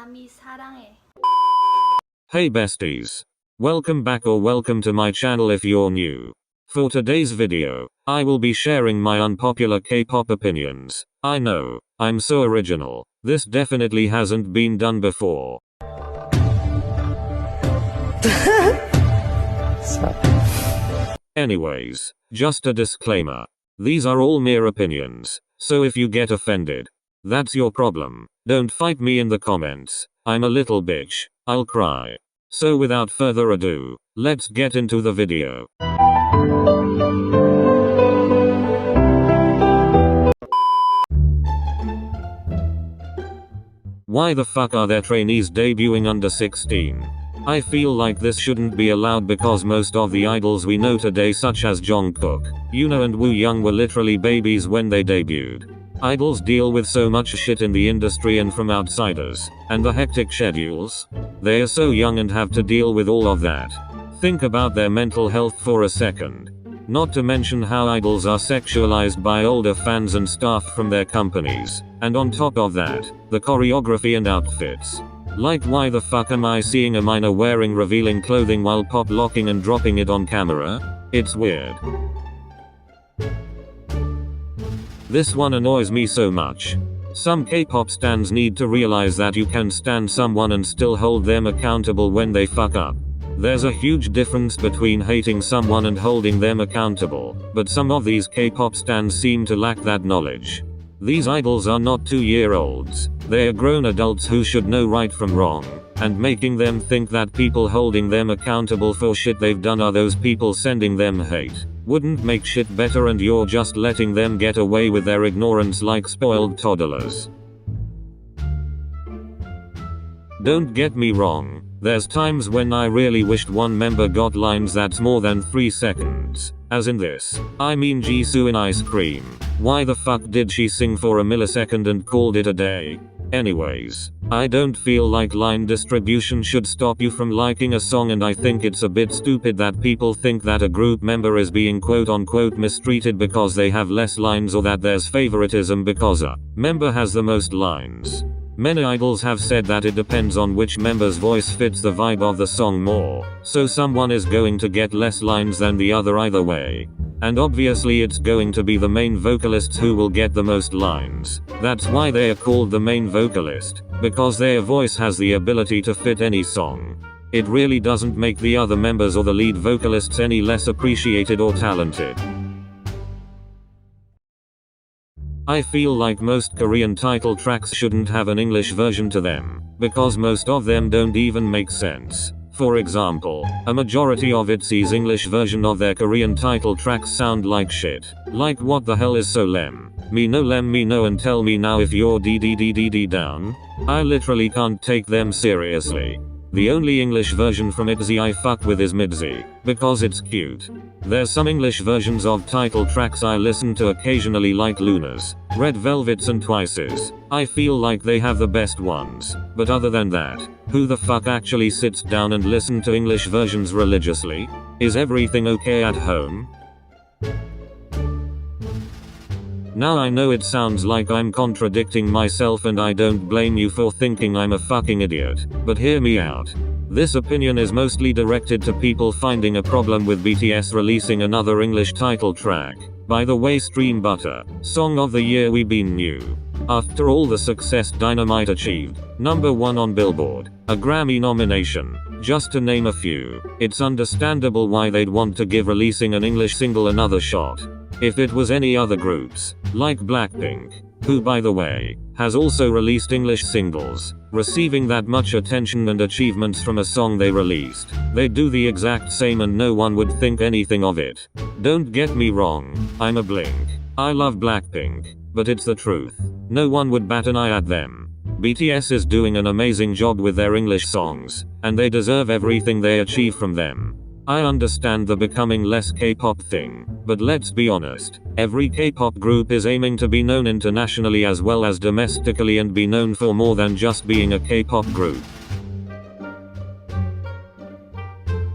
마음이 사랑해. Hey besties. Welcome back or welcome to my channel if you're new. For today's video, I will be sharing my unpopular K-pop opinions. I know, I'm so original. This definitely hasn't been done before. Anyways, just a disclaimer. These are all mere opinions, so if you get offended, that's your problem. Don't fight me in the comments. I'm a little bitch. I'll cry. So without further ado, let's get into the video. Why the fuck are there trainees debuting under 16? I feel like this shouldn't be allowed because most of the idols we know today such as Jungkook, Yoona and Woo Young were literally babies when they debuted. Idols deal with so much shit in the industry and from outsiders, and the hectic schedules. They are so young and have to deal with all of that. Think about their mental health for a second. Not to mention how idols are sexualized by older fans and staff from their companies, and on top of that, the choreography and outfits. Like, why the fuck am I seeing a minor wearing revealing clothing while pop locking and dropping it on camera? It's weird. This one annoys me so much. Some K-pop stans need to realize that you can stan someone and still hold them accountable when they fuck up. There's a huge difference between hating someone and holding them accountable, but some of these K-pop stans seem to lack that knowledge. These idols are not 2-year-olds, they are grown adults who should know right from wrong, and making them think that people holding them accountable for shit they've done are those people sending them hate wouldn't make shit better, and you're just letting them get away with their ignorance like spoiled toddlers. Don't get me wrong, there's times when I really wished one member got lines that's more than 3 seconds. As in this. I mean Jisoo in Ice Cream. Why the fuck did she sing for a millisecond and called it a day? Anyways, I don't feel like line distribution should stop you from liking a song, and I think it's a bit stupid that people think that a group member is being quote unquote mistreated because they have less lines, or that there's favoritism because a member has the most lines. Many idols have said that it depends on which member's voice fits the vibe of the song more, so someone is going to get less lines than the other either way. And obviously it's going to be the main vocalists who will get the most lines. That's why they are called the main vocalist, because their voice has the ability to fit any song. It really doesn't make the other members or the lead vocalists any less appreciated or talented. I feel like most Korean title tracks shouldn't have an English version to them, because most of them don't even make sense. For example, a majority of ITZY's English version of their Korean title tracks sound like shit. Like, what the hell is so lem? Me no and tell me now if you're DDDDD down? I literally can't take them seriously. The only English version from ITZY I fuck with is Midzy, because it's cute. There's some English versions of title tracks I listen to occasionally, like Luna's, Red Velvet's and Twice's. I feel like they have the best ones, but other than that, who the fuck actually sits down and listen to English versions religiously? Is everything okay at home? Now I know it sounds like I'm contradicting myself, and I don't blame you for thinking I'm a fucking idiot, but hear me out. This opinion is mostly directed to people finding a problem with BTS releasing another English title track. By the way, Stream Butter, Song of the Year we been new. After all the success Dynamite achieved, #1 on Billboard, a Grammy nomination, just to name a few, it's understandable why they'd want to give releasing an English single another shot. If it was any other groups, like Blackpink, who by the way, has also released English singles, receiving that much attention and achievements from a song they released, they'd do the exact same and no one would think anything of it. Don't get me wrong, I'm a Blink. I love Blackpink, but it's the truth. No one would bat an eye at them. BTS is doing an amazing job with their English songs, and they deserve everything they achieve from them. I understand the becoming less K-pop thing, but let's be honest, every K-pop group is aiming to be known internationally as well as domestically and be known for more than just being a K-pop group.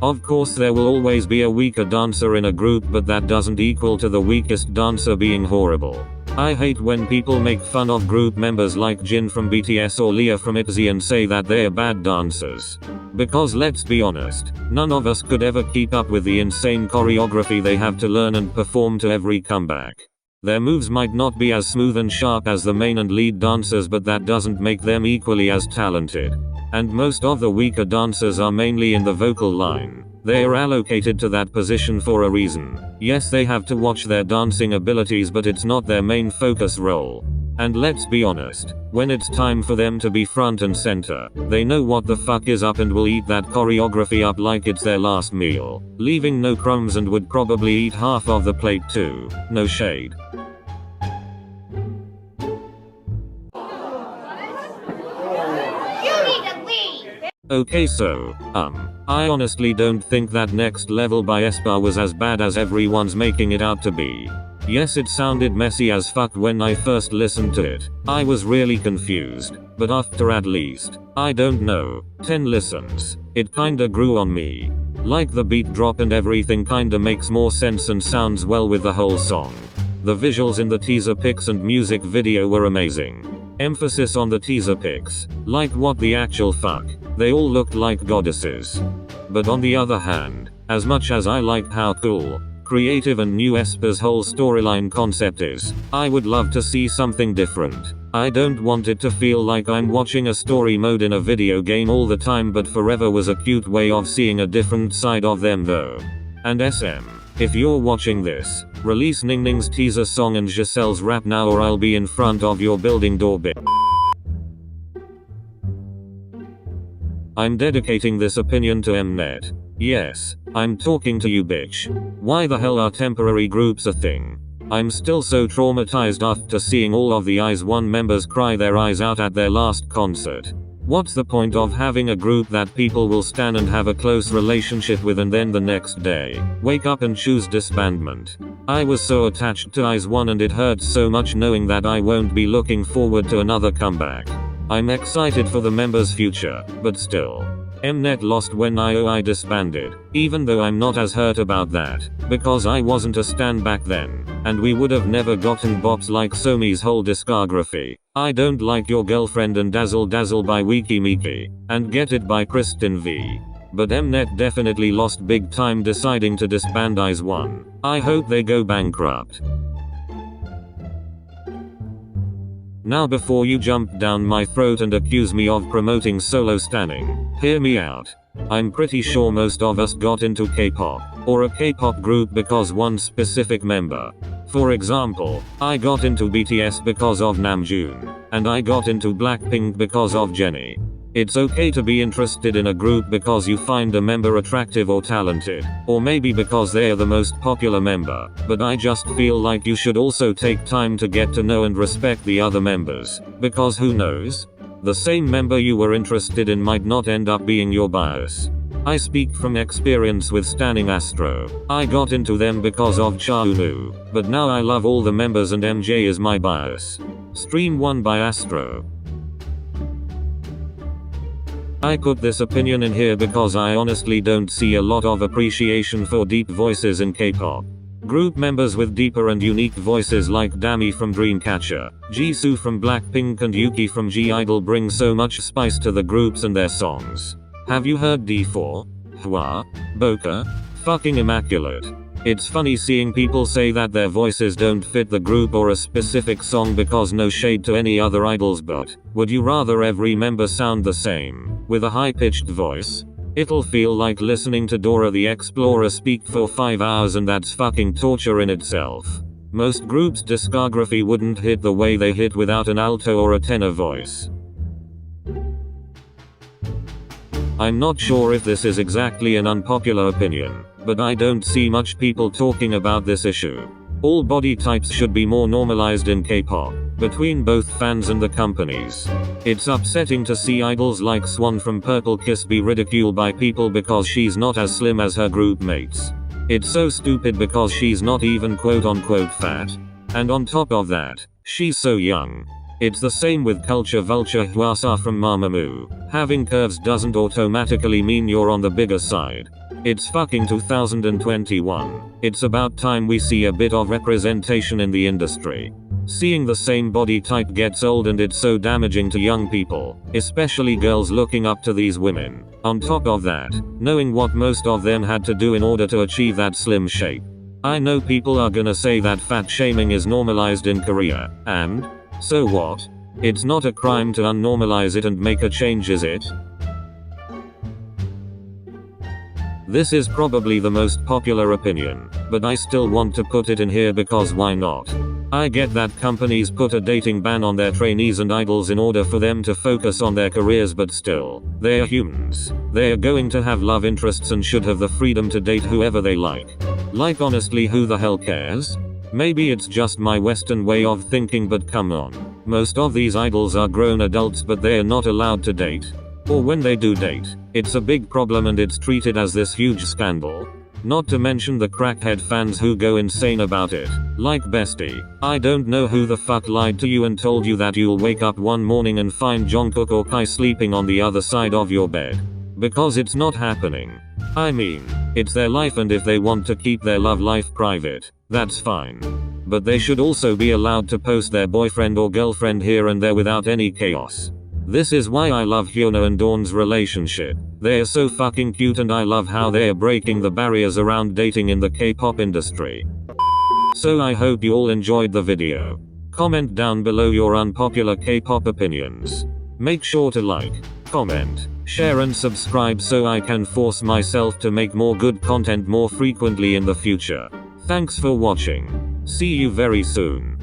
Of course there will always be a weaker dancer in a group, but that doesn't equal to the weakest dancer being horrible. I hate when people make fun of group members like Jin from BTS or Leah from ITZY and say that they're bad dancers. Because let's be honest, none of us could ever keep up with the insane choreography they have to learn and perform to every comeback. Their moves might not be as smooth and sharp as the main and lead dancers, but that doesn't make them equally as talented. And most of the weaker dancers are mainly in the vocal line. They are allocated to that position for a reason. Yes, they have to watch their dancing abilities, but it's not their main focus role. And let's be honest, when it's time for them to be front and center, they know what the fuck is up and will eat that choreography up like it's their last meal, leaving no crumbs, and would probably eat half of the plate too. No shade. Okay, so, I honestly don't think that Next Level by Aespa was as bad as everyone's making it out to be. Yes, it sounded messy as fuck when I first listened to it. I was really confused, but after at least, I don't know, 10 listens, it kinda grew on me. Like the beat drop and everything kinda makes more sense and sounds well with the whole song. The visuals in the teaser pics and music video were amazing. Emphasis on the teaser pics. Like what the actual fuck. They all looked like goddesses. But on the other hand, as much as I liked how cool, creative and new Aespa's whole storyline concept is, I would love to see something different. I don't want it to feel like I'm watching a story mode in a video game all the time, but Forever was a cute way of seeing a different side of them though. And SM, if you're watching this, release Ningning's teaser song and Giselle's rap now, or I'll be in front of your building door, bitch. I'm dedicating this opinion to Mnet. Yes, I'm talking to you, bitch. Why the hell are temporary groups a thing? I'm still so traumatized after seeing all of the IZ*ONE members cry their eyes out at their last concert. What's the point of having a group that people will stan and have a close relationship with, and then the next day, wake up and choose disbandment? I was so attached to IZ*ONE and it hurts so much knowing that I won't be looking forward to another comeback. I'm excited for the members' future, but still. Mnet lost when IOI disbanded, even though I'm not as hurt about that, because I wasn't a stan back then, and we would have never gotten bops like Somi's whole discography. I Don't Like Your Girlfriend and Dazzle Dazzle by Wiki Miki, and Get It by Kristen V. But Mnet definitely lost big time deciding to disband IZ*ONE. I hope they go bankrupt. Now before you jump down my throat and accuse me of promoting solo stanning, hear me out. I'm pretty sure most of us got into K-pop, or a K-pop group because one specific member. For example, I got into BTS because of Namjoon, and I got into Blackpink because of Jennie. It's okay to be interested in a group because you find a member attractive or talented, or maybe because they are the most popular member, but I just feel like you should also take time to get to know and respect the other members, because who knows? The same member you were interested in might not end up being your bias. I speak from experience with stanning Astro. I got into them because of Cha Eun-woo, but now I love all the members and MJ is my bias. Stream 1 by Astro. I put this opinion in here because I honestly don't see a lot of appreciation for deep voices in K-pop. Group members with deeper and unique voices like Dami from Dreamcatcher, Jisoo from Blackpink and Yuki from G-Idol bring so much spice to the groups and their songs. Have you heard D4? Hwa? Boca? Fucking immaculate. It's funny seeing people say that their voices don't fit the group or a specific song, because no shade to any other idols, but would you rather every member sound the same, with a high-pitched voice? It'll feel like listening to Dora the Explorer speak for 5 hours, and that's fucking torture in itself. Most groups' discography wouldn't hit the way they hit without an alto or a tenor voice. I'm not sure if this is exactly an unpopular opinion, but I don't see much people talking about this issue. All body types should be more normalized in K-pop, between both fans and the companies. It's upsetting to see idols like Swan from Purple Kiss be ridiculed by people because she's not as slim as her group mates. It's so stupid because she's not even quote-unquote fat. And on top of that, she's so young. It's the same with Culture Vulture Hwasa from Mamamoo. Having curves doesn't automatically mean you're on the bigger side. It's fucking 2021. It's about time we see a bit of representation in the industry. Seeing the same body type gets old and it's so damaging to young people, especially girls looking up to these women. On top of that, knowing what most of them had to do in order to achieve that slim shape. I know people are gonna say that fat shaming is normalized in Korea, and so what? It's not a crime to unnormalize it and make a change, is it? This is probably the most popular opinion, but I still want to put it in here because why not? I get that companies put a dating ban on their trainees and idols in order for them to focus on their careers, but still, they are humans. They are going to have love interests and should have the freedom to date whoever they like. Like honestly, who the hell cares? Maybe it's just my Western way of thinking, but come on. Most of these idols are grown adults, but they are not allowed to date. Or when they do date, it's a big problem and it's treated as this huge scandal. Not to mention the crackhead fans who go insane about it. Like bestie, I don't know who the fuck lied to you and told you that you'll wake up one morning and find Jungkook or Kai sleeping on the other side of your bed. Because it's not happening. I mean, it's their life, and if they want to keep their love life private, that's fine. But they should also be allowed to post their boyfriend or girlfriend here and there without any chaos. This is why I love Hyuna and Dawn's relationship. They are so fucking cute and I love how they are breaking the barriers around dating in the K-pop industry. So I hope you all enjoyed the video. Comment down below your unpopular K-pop opinions. Make sure to like, comment, share and subscribe so I can force myself to make more good content more frequently in the future. Thanks for watching. See you very soon.